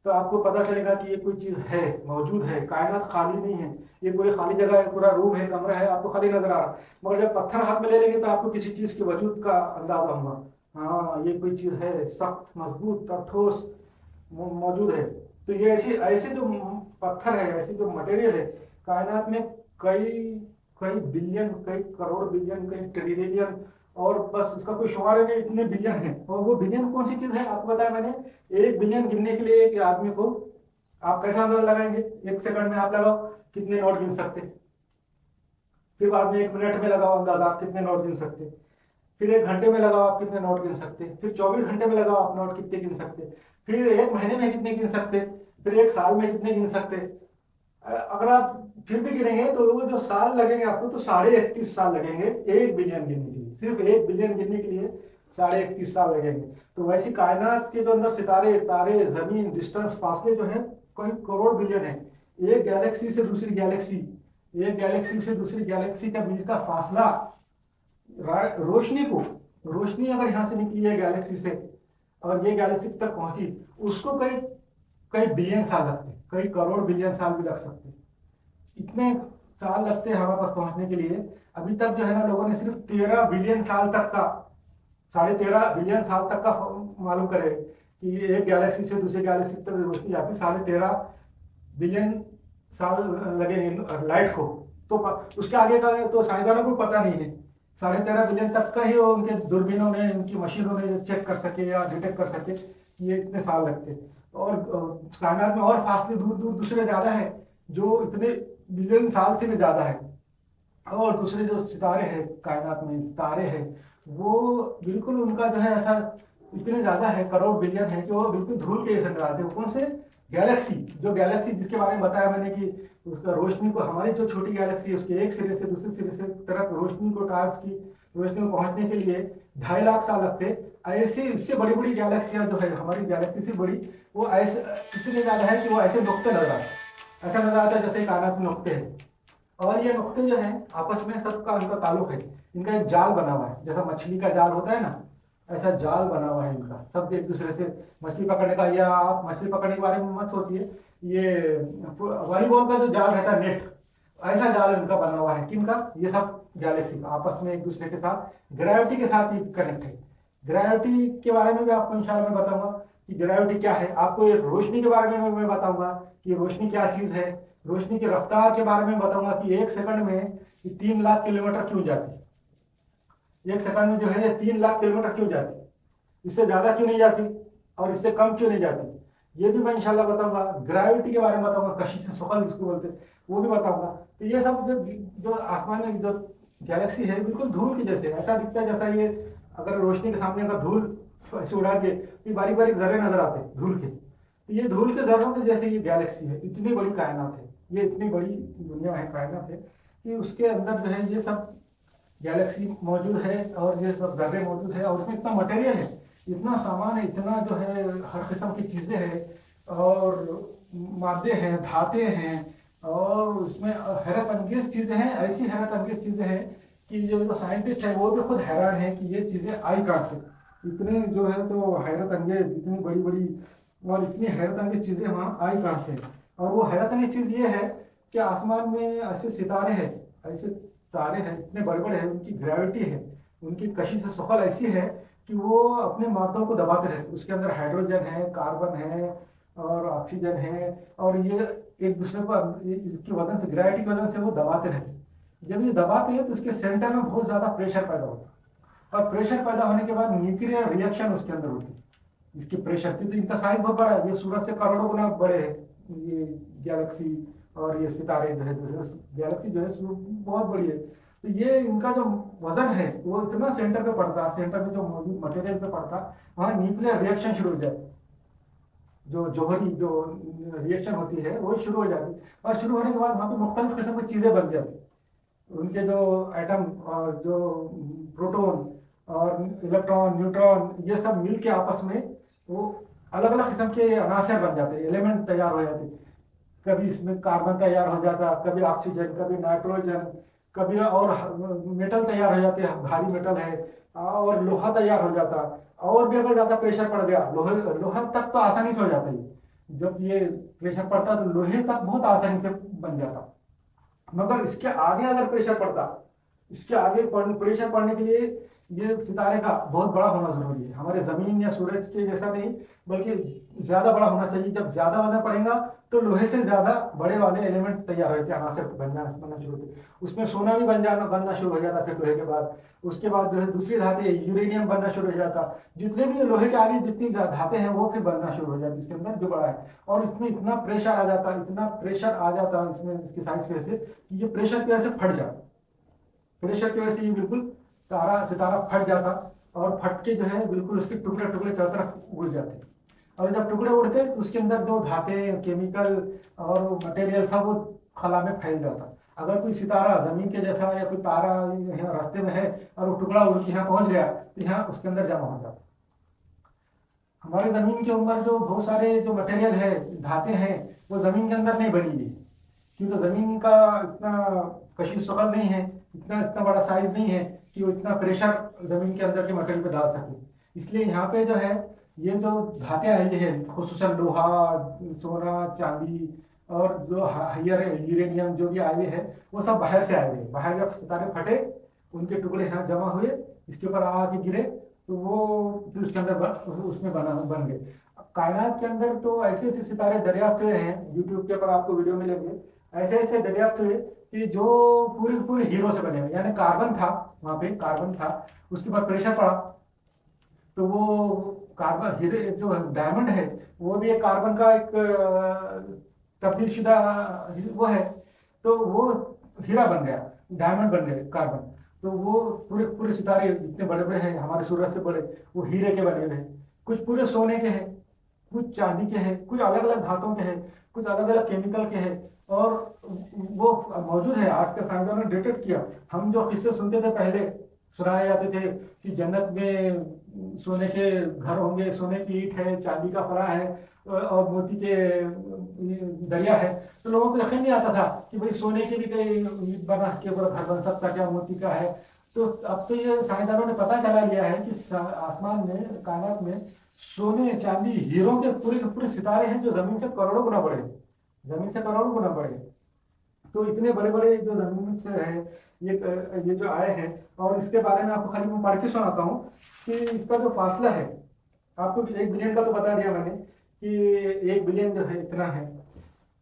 तो आपको पता चलेगा कि ये कोई चीज है, मौजूद है, कायनात खाली नहीं है, ये कोई खाली जगह है, पूरा रूम है, कमरा है, आपको खाली नजर आ रहा है। मगर जब पत्थर हाथ में ले लेंगे तो आपको किसी चीज के वजूद का अंदाजा होगा, हाँ ये कोई चीज है, सख्त मजबूत और ठोस मौजूद है। तो ये ऐसे ऐसे जो पत्थर है, ऐसे जो मटेरियल है कायनात में, कई कई बिलियन, कई करोड़ बिलियन, कई ट्रिलियन, और बस उसका कोई शुमार नहीं, इतने बिलियन है। और वो बिलियन कौन सी चीज है आपको बताया मैंने? 1 बिलियन गिनने के लिए एक आदमी को आप कैसा अंदाजा लगाएंगे? 1 सेकंड में आप लगाओ कितने नोट गिन सकते, फिर बाद में 1 मिनट में लगाओ अंदाजा आप कितने नोट गिन सकते, फिर 1 घंटे में लगाओ आप कितने नोट गिन सकते, फिर 24 घंटे में लगाओ आप नोट कितने गिन सकते, फिर 1 महीने में कितने गिन सकते, फिर 1 साल में कितने गिन सकते। अगर आप फिर भी गिनेंगे तो वो जो साल लगेंगे आपको, तो 31.5 साल लगेंगे 1 बिलियन गिनने के लिए। सिर्फ 1 बिलियन गिनने के लिए 31.5 साल लगेंगे। तो वैसी कायनात के जो अंदर सितारे, तारे, जमीन, डिस्टेंस, फासले जो है कोई करोड़ बिलियन है। एक गैलेक्सी से दूसरी गैलेक्सी, एक गैलेक्सी से दूसरी गैलेक्सी के बीच का फासला, रोशनी को, रोशनी अगर यहाँ से निकली है गैलेक्सी से और ये गैलेक्सी तक पहुंची, उसको कई कई बिलियन साल लगते, कई करोड़ बिलियन साल भी लग सकते, इतने साल लगते हैं हमारे पास पहुंचने के लिए। अभी तक जो है ना, लोगों ने सिर्फ 13 बिलियन साल तक का, 13.5 बिलियन साल तक का मालूम करे कि एक गैलेक्सी से दूसरी गैलेक्सी तक रोशनी जाती, 13.5 बिलियन साल लगेंगे लाइट को। तो उसके आगे का तो साइंसदानों को पता नहीं है। 13.5 बिलियन तक का ही उनके दूरबीनों ने, उनकी मशीनों ने चेक कर सके या डिटेक्ट कर सके कि ये इतने साल लगते। और कायनात में और फासले दूर दूर दूसरे ज्यादा है, जो इतने बिलियन साल से भी ज्यादा है। और दूसरे जो सितारे हैं कायनात में, तारे हैं, वो बिल्कुल उनका जो है ऐसा इतने ज्यादा है, करोड़ बिलियन है, कि वो बिल्कुल धूल के जैसे नजर आते हैं। कौन से? गैलेक्सी, जो गैलेक्सी जिसके बारे में बताया मैंने कि उसका रोशनी को, हमारी जो छोटी गैलेक्सी है उसके एक सिरे से दूसरे सिरे से तरफ रोशनी को, टार्च की रोशनी को पहुंचने के लिए 2.5 लाख साल लगते। ऐसे इससे बड़ी बड़ी गैलेक्सियां जो है हमारी गैलेक्सी से बड़ी, वो ऐसे इतने ज्यादा है कि वो ऐसे नुकते नजर आते, ऐसा नजर आता है जैसे कायनात में नुकते हैं। और ये नुकते जो है आपस में सबका उनका ताल्लुक है, इनका एक जाल बना हुआ है, जैसा मछली का जाल होता है ना, ऐसा जाल बना हुआ है इनका, सब एक दूसरे से मछली पकड़ने का। या आप मछली पकड़ने के बारे में मत सोचिए, ये वॉलीबॉल का जो जाल रहता है, नेट, ऐसा जाल इनका बना हुआ है। किनका? ये सब गैलेक्सी का आपस में एक दूसरे के साथ ग्रेविटी के साथ ही कनेक्ट है। ग्रेविटी के बारे में भी आपको इंशाल्लाह मैं बताऊंगा कि ग्रेविटी क्या है। आपको रोशनी के बारे में मैं बताऊंगा कि रोशनी क्या चीज है। रोशनी की रफ्तार के बारे में बताऊंगा कि एक सेकंड में 3 लाख किलोमीटर क्यों जाती है। एक सेकंड में जो है ये 3 लाख किलोमीटर क्यों जाती है, इससे ज्यादा क्यों नहीं जाती और इससे कम क्यों नहीं जाती, ये भी मैं इंशाल्लाह बताऊंगा। ग्रेविटी के बारे में बताऊंगा, कशिश शुक्ल जिसको बोलते हैं वो भी बताऊंगा। तो ये सब जो आसमान में जो गैलेक्सी है बिल्कुल धूल की जैसे ऐसा दिखता है, जैसा ये अगर रोशनी के सामने अगर धूल ऐसे उड़ा दिए तो बारीक बारीक जर्रे नजर आते हैं धूल के। तो ये धूल के जर्रों के जैसे ये गैलेक्सी है। इतनी बड़ी कायनात है, ये इतनी बड़ी दुनिया है, कायनात है कि उसके अंदर जो है ये सब गैलेक्सी मौजूद है और ये सब जर्रे मौजूद है और उसमें इतना मटेरियल है, इतना सामान है, इतना जो है हर किस्म की चीजें हैं और मादे हैं, धाते हैं और उसमें हैरत अंगेज चीजें हैं। ऐसी हैरत अंगेज चीजें हैं कि जो साइंटिस्ट है वो भी खुद हैरान है कि ये चीजें आई कहाँ से। इतने जो है तो हैरत अंगेज, इतनी बड़ी बड़ी और इतनी हैरत अंगेज चीजें वहाँ आई कहाँ से। और वो हैरत अंगेज चीज ये है कि आसमान में ऐसे सितारे हैं, ऐसे तारे हैं, इतने बड़े बड़े हैं, उनकी ग्रेविटी है, उनकी कशिश शुक्ल ऐसी है कि वो अपने माध्यम को दबाते रहते। उसके अंदर हाइड्रोजन है, कार्बन है और ऑक्सीजन है और ये एक दूसरे को इसकी वजन से, ग्रेविटी की वजन से वो दबाते रहते। जब ये दबाते हैं तो उसके सेंटर में बहुत ज्यादा प्रेशर पैदा होता है और प्रेशर पैदा होने के बाद न्यूक्लियर रिएक्शन उसके अंदर होती है। इसकी प्रेशर की तो इनका साइज बहुत बड़ा है, ये सूरज से करोड़ों गुना बड़े हैं ये गैलेक्सी और ये सितारे जो है, गैलेक्सी जो है बहुत बड़ी है। तो ये इनका जो वजन है वो इतना सेंटर पे पड़ता है, सेंटर में जो मौजूद मटेरियल पे पड़ता है वहां न्यूक्लियर रिएक्शन शुरू हो जाती है। जो जौहरी जो रिएक्शन होती है वो शुरू हो जाती है और शुरू होने के बाद वहां पे मुख्तलिफ किस्म की चीजें बन जाती। उनके जो एटम और जो प्रोटॉन और इलेक्ट्रॉन न्यूट्रॉन ये सब मिल के आपस में वो अलग अलग किस्म के अनासर बन जाते हैं, एलिमेंट तैयार हो जाते हैं। कभी इसमें कार्बन तैयार हो जाता, कभी ऑक्सीजन, कभी नाइट्रोजन, कभी और मेटल तैयार हो जाते हैं, भारी मेटल है और लोहा तैयार हो जाता। और भी अगर ज्यादा प्रेशर पड़ गया लोहा तक तो आसानी से हो जाता है। जब ये प्रेशर पड़ता तो लोहे तक बहुत आसानी से बन जाता। मगर इसके आगे अगर प्रेशर पड़ता, इसके आगे प्रेशर पड़ने के लिए ये सितारे का बहुत बड़ा होना जरूरी है। हमारे जमीन या सूरज के जैसा नहीं बल्कि ज्यादा बड़ा होना चाहिए। जब ज्यादा वजन पड़ेगा तो लोहे से ज्यादा बड़े वाले एलिमेंट तैयार होते हैं, अनासर बनना शुरू होते। उसमें सोना भी बनना शुरू हो जाता फिर लोहे के बाद। उसके बाद जो है दूसरी धातु यूरेनियम बनना शुरू हो जाता। जितने भी लोहे के आगे जितनी धाते हैं वो फिर बनना शुरू हो जाती इसके अंदर जो बड़ा है। और इसमें इतना प्रेशर आ जाता, इतना प्रेशर आ जाता इसमें, इसकी साइज की वजह से कि ये प्रेशर की वजह से फट जाता। प्रेशर की वजह से ये बिल्कुल सितारा फट जाता और फट के जो है बिल्कुल उसके टुकड़े टुकड़े चारों तरफ उड़ जाते। और जब टुकड़े उड़ते तो उसके अंदर जो धाते, केमिकल और मटेरियल सब वो खला में फैल जाता। अगर कोई सितारा जमीन के जैसा या कोई तारा यहाँ रास्ते में है और वो टुकड़ा उड़ के यहाँ पहुंच गया तो यहाँ उसके अंदर जमा हो जाता। हमारे जमीन के ऊपर जो बहुत सारे जो मटेरियल है, धाते हैं, वो जमीन के अंदर नहीं बनी हुई क्योंकि जमीन का इतना कशिश शुक्ल नहीं है, इतना बड़ा साइज नहीं है कि वो इतना प्रेशर जमीन के अंदर के मटेरियल पे डाल सके। इसलिए यहाँ पे जो है ये जो धातें आई है खुसूसन लोहा, सोना, चांदी और जो हायर यूरेनियम जो भी आए हुए हैं वो सब बाहर से आए हुए हैं। बाहर जब सितारे फटे उनके टुकड़े यहाँ जमा हुए, इसके ऊपर आके गिरे तो वो फिर उसके अंदर उसमें बन गए। कायनात के अंदर तो ऐसे ऐसे सितारे दरियाफ्त हुए हैं, यूट्यूब के ऊपर आपको वीडियो मिलेंगे, ऐसे ऐसे दरियाफ्त हुए कि जो पूरे पूरे हीरो से बने हुए। यानी कार्बन था, वहां पे कार्बन था, उसके बाद प्रेशर पड़ा तो वो कार्बन हीरे जो डायमंड है वो भी एक कार्बन का एक तब्दील शुदा वो है, तो वो हीरा बन गया, डायमंड बन गए कार्बन। तो वो पूरे पूरे सितारे जितने बड़े बड़े हैं हमारे सूरज से बड़े वो हीरे के बने हुए हैं। कुछ पूरे सोने के हैं, कुछ चांदी के हैं, कुछ अलग अलग धातुओं के हैं, कुछ अलग अलग केमिकल के हैं। और वो मौजूद है, आज के साइंसदानों ने डेटेड किया। हम जो किस्से सुनते थे पहले, सुनाए जाते थे कि जन्नत में सोने के घर होंगे, सोने की ईंट है, चांदी का फरा है और मोती के दरिया है, तो लोगों को यकीन नहीं आता था कि भाई सोने के भी कहीं ईंट बना के पूरा घर बन सकता क्या, मोती का है। तो अब तो ये साइंसदानों ने पता चला लिया है कि आसमान में, कायनात में सोने, चांदी, हीरो के पूरे पूरे सितारे हैं जो जमीन से करोड़ों गुना बड़े, जमीन से करोड़ों गुना बड़े। तो इतने बड़े बड़े जो जमीन से है, ये जो आए हैं, और इसके बारे में आपको खाली मैं पढ़ के सुनाता हूँ कि इसका जो फासला है, आपको 1 बिलियन का तो बता दिया मैंने कि 1 बिलियन जो है इतना है,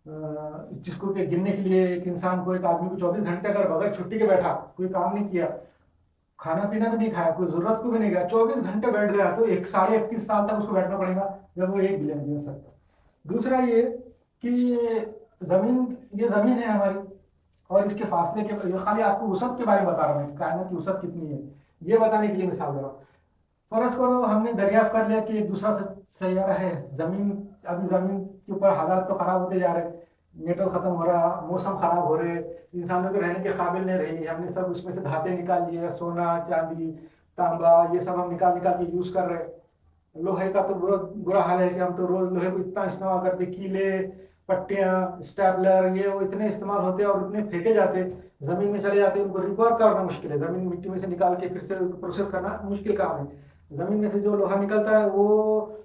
जिसको कि गिनने के लिए एक इंसान को, एक आदमी को 24 घंटे अगर बगैर छुट्टी के बैठा, कोई काम नहीं किया, खाना पीना भी नहीं खाया, कोई जरूरत को भी नहीं गया, 24 घंटे बैठ गया, तो 31.5 साल तक उसको बैठना पड़ेगा जब वो 1 बिलियन गिन सकता। दूसरा ये कि ये जमीन है हमारी, और इसके फासले के, ये खाली आपको वसत के बारे में बता रहा हूँ, कायनात की वसत कितनी है ये बताने के लिए मिसाल दे रहा हूँ। फर्ज करो हमने दरियाफ्त कर लिया कि एक दूसरा सैयारा है, जमीन, अभी जमीन के ऊपर हालात तो खराब होते जा रहे, मेटल खत्म हो रहा, मौसम खराब हो रहे, इंसानों के रहने के काबिल नहीं रही, हमने सब उसमें से धातें निकाल लिए, सोना चांदी तांबा ये सब हम निकाल निकाल के यूज कर रहे। लोहे का तो बुरा हाल है कि हम तो रोज लोहे को इतना इस्तेमाल करते, कीले, पट्टियां, स्टैपलर, ये वो इतने इस्तेमाल होते और इतने फेंके जाते, जमीन में चले जाते, उनको रिकवर करना मुश्किल है, जमीन मिट्टी में से निकाल के फिर से प्रोसेस करना मुश्किल काम है। जमीन में से जो लोहा निकलता है वो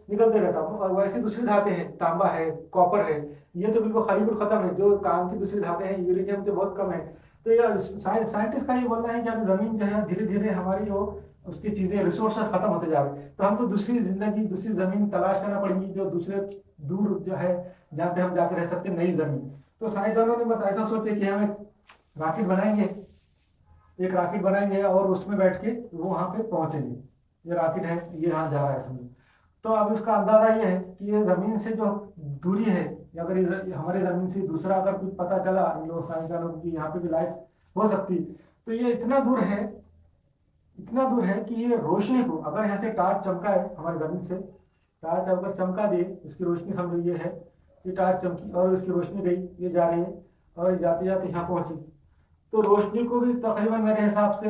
निकलते रहता है, और वैसे दूसरी धातें हैं, तांबा है, कॉपर है, ये तो बिल्कुल खरीबुल खत्म है, जो काम की दूसरी धातें हैं, यूरेनियम तो बहुत कम है। तो ये साइंटिस्ट का ये बोलना है कि अब जमीन जो है धीरे धीरे हमारी वो उसकी चीजें, रिसोर्सेस खत्म होते जा रहे हैं, तो हमको दूसरी जिंदगी, दूसरी जमीन तलाश करना पड़ेगी, जो दूसरे दूर जो है जहाँ पे हम जाके रह सकते हैं, नई जमीन। तो साइंसदानों ने बस ऐसा सोचे कि हम एक रॉकेट बनाएंगे, एक रॉकेट बनाएंगे और उसमें बैठ के वो वहां पे पहुंचेंगे। ये रॉकेट है, ये यहाँ जा रहा है समझो। तो अब इसका अंदाजा ये है कि ये जमीन से जो दूरी है, अगर हमारे जमीन से दूसरा अगर कुछ पता चला इन लोग साइंसदानों की यहाँ पे भी लाइफ हो सकती, तो ये इतना दूर है, इतना दूर है कि ये रोशनी को अगर यहाँ से टार्च चमका है हमारी जमीन से, टार्च अगर चमका दे, इसकी रोशनी समझो ये है, ये टार्च चमकी और इसकी रोशनी गई, ये जा रही है और जाते जाते यहाँ पहुंची, तो रोशनी को भी तकरीबन मेरे हिसाब से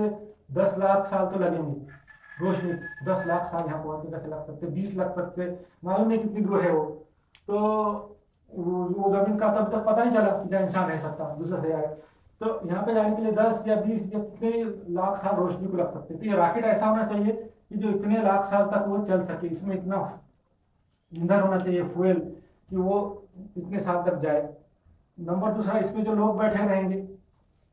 10 लाख साल तो लगेंगे। रोशनी 10 लाख साल यहाँ पहुंचने कैसे लग सकते, 20 लग सकते, मालूम नहीं कितनी दूर है वो। तो वो जमीन का तब तक पता नहीं चला कि जहाँ इंसान रह सकता दूसरे से आए, तो यहाँ पे जाने के लिए 10 या 20 या कितने लाख साल रोशनी को लग सकते। तो ये रॉकेट ऐसा होना चाहिए कि जो इतने लाख साल तक वो चल सके, इसमें इतना ईंधन होना चाहिए, फ्यूल, कि वो इतने साल तक जाए। नंबर दूसरा, इसमें जो लोग बैठे रहेंगे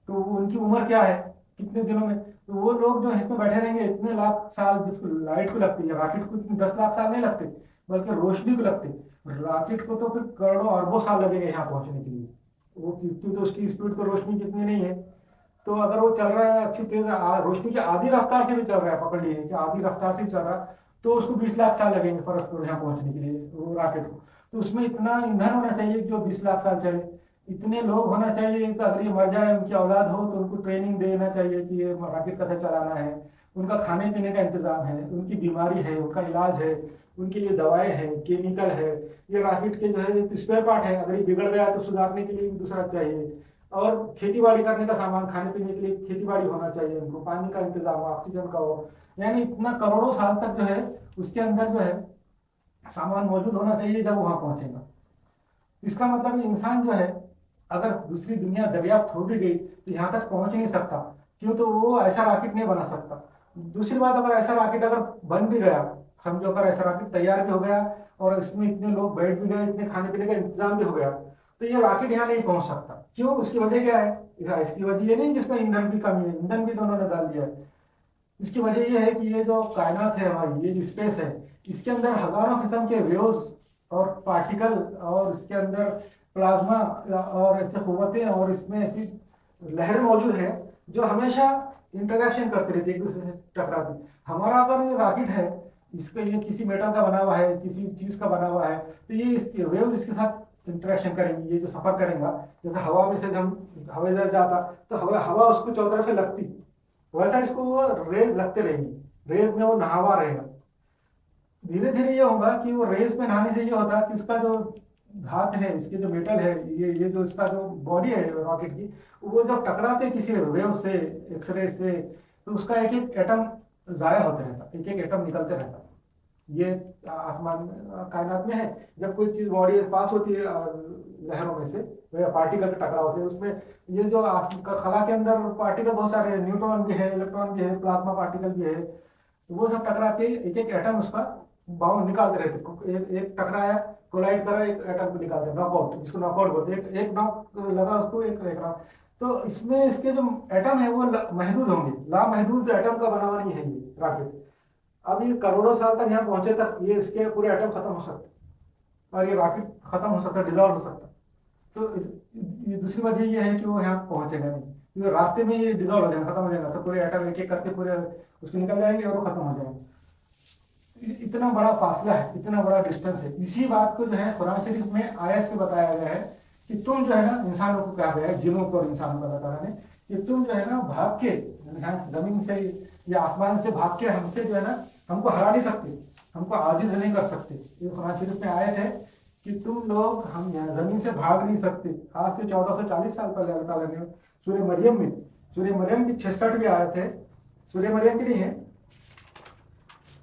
तो उनकी उम्र क्या है, कितने दिनों में, तो वो लोग जो इसमें बैठे रहेंगे इतने लाख साल, जिसको लाइट को लगती है, रॉकेट को इतने 10 लाख साल नहीं लगते, बल्कि रोशनी को लगते, रॉकेट को तो फिर करोड़ों अरबों साल लगेंगे यहाँ पहुंचने के लिए। वो क्योंकि तो उसकी स्पीड तो रोशनी कितनी नहीं है, तो अगर वो चल रहा है अच्छी तेज रोशनी की आधी रफ्तार से भी चल रहा है, पकड़ लीजिए कि आधी रफ्तार से चल रहा है, तो उसको 20 लाख साल लगेंगे फर्ज करो यहाँ पहुंचने के लिए, वो रॉकेट को। तो उसमें इतना ईंधन होना चाहिए जो 20 लाख साल चले, इतने लोग होना चाहिए कि अगर ये मर जाए, उनकी औलाद हो तो उनको ट्रेनिंग देना चाहिए कि ये रॉकेट कैसे चलाना है, उनका खाने पीने का इंतजाम है, उनकी बीमारी है, उनका इलाज है, उनके लिए दवाएं हैं, केमिकल है, ये रॉकेट के जो है स्पेयर पार्ट है, अगर ये बिगड़ गया तो सुधारने के लिए भी दूसरा चाहिए, और खेती बाड़ी करने का सामान, खाने पीने के लिए खेती बाड़ी होना चाहिए, उनको पानी का इंतजाम हो, ऑक्सीजन का हो, यानी इतना करोड़ों साल तक जो है उसके अंदर जो है सामान मौजूद होना चाहिए जब वहां पहुंचेगा। इसका मतलब इंसान जो है अगर दूसरी दुनिया दरियाफ्त हो भी गई तो यहाँ तक पहुंच नहीं सकता, क्यों, तो वो ऐसा रॉकेट नहीं बना सकता। दूसरी बात, अगर ऐसा रॉकेट अगर बन भी गया, समझो अगर ऐसा रॉकेट तैयार भी हो गया और इसमें इतने लोग बैठ भी गए, इतने खाने पीने का इंतजाम भी हो गया, तो ये रॉकेट यहाँ नहीं पहुंच सकता। क्यों, उसकी वजह क्या है? इसकी वजह ये नहीं जिसमें ईंधन की कमी है, ईंधन भी दोनों ने डाल दिया है। इसकी वजह ये है कि ये जो कायनात है हमारी, ये जो स्पेस है, इसके अंदर हजारों किस्म के वेव्स और पार्टिकल, और इसके अंदर प्लाज्मा और ऐसे कुव्वतें, और इसमें ऐसी लहरें मौजूद हैं जो हमेशा इंटरेक्शन करती रहती है, एक दूसरे से टकराती। हमारा अगर ये रॉकेट है, इसका ये किसी मेटल का बना हुआ है, किसी चीज का बना हुआ है, तो ये इसके वेव इसके साथ इंटरेक्शन करेंगी, ये जो सफर करेगा, जैसे हवा में से हम हवाई जहाज जाता तो हवा हवा उसको चारों तरफ से लगती, वैसा इसको वो रेज लगते रहेंगी, रेज में वो नहावा रहेगा। धीरे धीरे ये होगा कि वो रेस में नहाने से ये होता है कि इसका जो धात है, इसके जो मेटल है, ये जो इसका जो बॉडी है रॉकेट की, वो जब टकराते हैं किसी वेव से, एक्सरे से, तो उसका एक एक एटम जाया होते रहता, एक एक एटम निकलते रहता। ये आसमान कायनात में है, जब कोई चीज बॉडी पास होती है लहरों में से या पार्टिकल के टकराव से, उसमें ये जो खला के अंदर पार्टिकल बहुत सारे हैं, न्यूट्रॉन भी है, इलेक्ट्रॉन भी है, प्लाज्मा पार्टिकल भी है, वो सब टकरा के एक एक एटम उसका बाउंड निकालते रहते। एक टकराया, कोलाइड करा, एक एटम को निकालते, नॉकआउट, जिसको नॉकआउट बोलते हैं, एक नॉक लगा उसको, एक नॉक, तो इसमें इसके जो एटम है वो महदूद होंगे, लामहदूद एटम का बना हुआ नहीं है ये रॉकेट। अब ये करोड़ों साल तक यहाँ पहुंचे तक ये इसके पूरे एटम खत्म हो सकते हैं और ये रॉकेट खत्म हो सकता है, डिजॉल्व हो सकता है। तो ये दूसरी वजह ये है कि वो यहाँ पहुंचेगा नहीं, क्योंकि रास्ते में ये डिजॉल्व हो जाएगा, खत्म हो जाएगा, तो पूरे एटम एक एक करके पूरे उसके निकल जाएंगे और वो खत्म हो जाएंगे। इतना बड़ा फासला है, इतना बड़ा डिस्टेंस है। इसी बात को जो है कुरान शरीफ में आयत से बताया गया है कि तुम जो है ना, इंसानों को कहा गया है, जिनों को और इंसानों को अल्लाह ताला ने, कि तुम जो है ना भाग के यहाँ जमीन से या आसमान से भाग के हमसे जो है ना, हमको हरा नहीं सकते, हमको आजिज नहीं कर सकते। ये कुरान शरीफ में आयत है कि तुम लोग हम जमीन से भाग नहीं सकते। आज से 1440 साल पहले अल्लाह ताला ने सूरह मरियम में, सूरह मरियम की 66वीं आयत है, सूरह मरियम की नहीं है,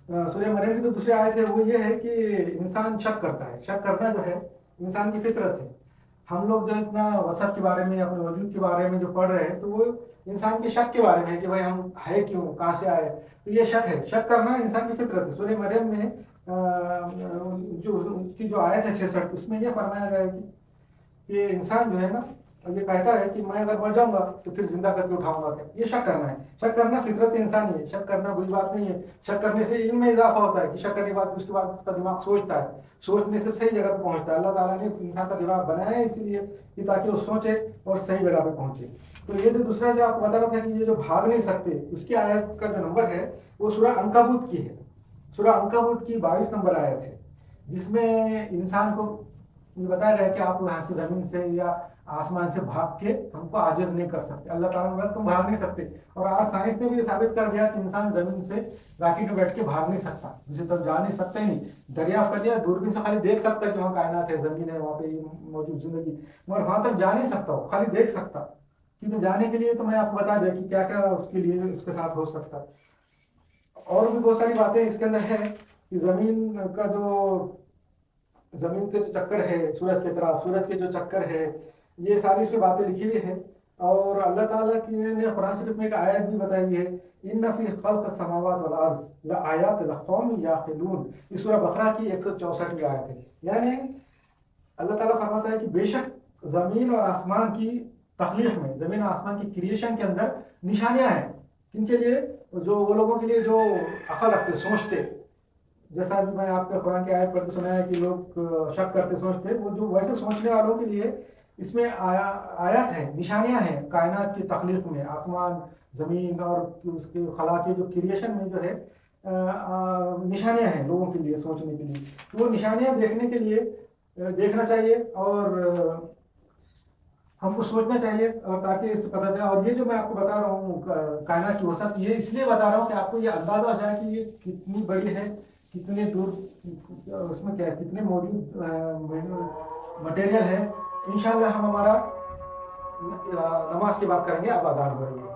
सूरह मरियम की तो दूसरी आयत है, वो ये है कि इंसान शक करता है। शक करना जो है इंसान की फितरत है। हम लोग जो इतना वसत के बारे में, अपने वजूद के बारे में जो पढ़ रहे हैं, तो वो इंसान के शक के बारे में है कि भाई हम है क्यों, कहाँ से आए। तो ये शक है, शक करना इंसान की फितरत है। सूरह मरियम में जो उसकी जो आयत है 66, उसमें यह फरमाया गया है कि इंसान जो है ना, ये कहता है कि मैं अगर मर जाऊंगा तो फिर जिंदा करके उठाऊंगा क्या। ये शक करना है। शक करना फितरत इंसानी है, शक करना बुरी बात नहीं है। शक करने से इल्म में इजाफा होता है कि शक करने के बाद उसके बाद उसका दिमाग सोचता है, सोचने से सही जगह पे पहुंचता है। अल्लाह ताला ने इंसान का दिमाग बनाया है इसीलिए कि ताकि वो सोचे और सही जगह पे पहुंचे। तो ये जो दूसरा जो आपको बता रहा था कि ये जो भाग नहीं सकते, उसकी आयत का जो नंबर है वो सूरह अंकबूत की है। सूरह अंकबूत की 22 नंबर आयत है, जिसमें इंसान को ये बताया गया कि आप यहाँ से जमीन से या आसमान से भाग के हमको आजिज नहीं कर सकते। अल्लाह ताला ने बोला तुम भाग नहीं सकते। और आज साइंस ने भी साबित कर दिया कि इंसान जमीन से रॉकेट में बैठ के भाग नहीं सकता, दूसरी तरफ जा नहीं सकता ही नहीं। दरियाफ्त कर दिया, दूरबीन से खाली देख सकता कि वहाँ कायनात है, जमीन है, वहाँ पे मौजूद जिंदगी, मगर वहां तक जा नहीं सकता, खाली देख सकता। क्योंकि जाने के लिए तो मैं आपको बता दिया कि क्या क्या उसके लिए उसके साथ हो सकता है। और भी बहुत सारी बातें इसके अंदर है कि जमीन का जो, जमीन के जो चक्कर है सूरज की तरफ, सूरज के जो चक्कर है, ये सारी इसमें बातें लिखी हुई है। और अल्लाह ताला की ने कुरान शरीफ में एक आयत भी बताई हुई है, इन्न फी खल्क़ समावात वल अर्ज़ लआयात लिक़ौमिन याक़िलून। इस सूरह बकरा की 164वीं आयत है। यानी अल्लाह ताला फरमाता है कि बेशक जमीन और आसमान की तख्लीक में, जमीन और आसमान की क्रिएशन के अंदर निशानियां हैं। किनके लिए? जो वो लोगों के लिए जो अकल रखते, सोचते। जैसा भी मैं आपके कुरान की आयत पढ़ के सुनाया कि लोग शक करते, सोचते, वो जो वैसे सोचने वालों के लिए इसमें आयत है, निशानियां हैं कायनात की तख्लीक में, आसमान, जमीन और उसके खला के जो क्रिएशन में जो है निशानियां हैं लोगों के लिए सोचने के लिए। तो वो निशानियां देखने के लिए देखना चाहिए और हमको सोचना चाहिए, और ताकि इससे पता चले। और ये जो मैं आपको बता रहा हूँ कायनात की वसत, ये इसलिए बता रहा हूँ कि आपको ये अंदाजा हो जाए कि ये कितनी बड़ी है, कितने दूर, उसमें क्या कितने मौजूद मटेरियल है। इंशाल्लाह हम हमारा नमाज की बात करेंगे। अब अज़ान हो रही है।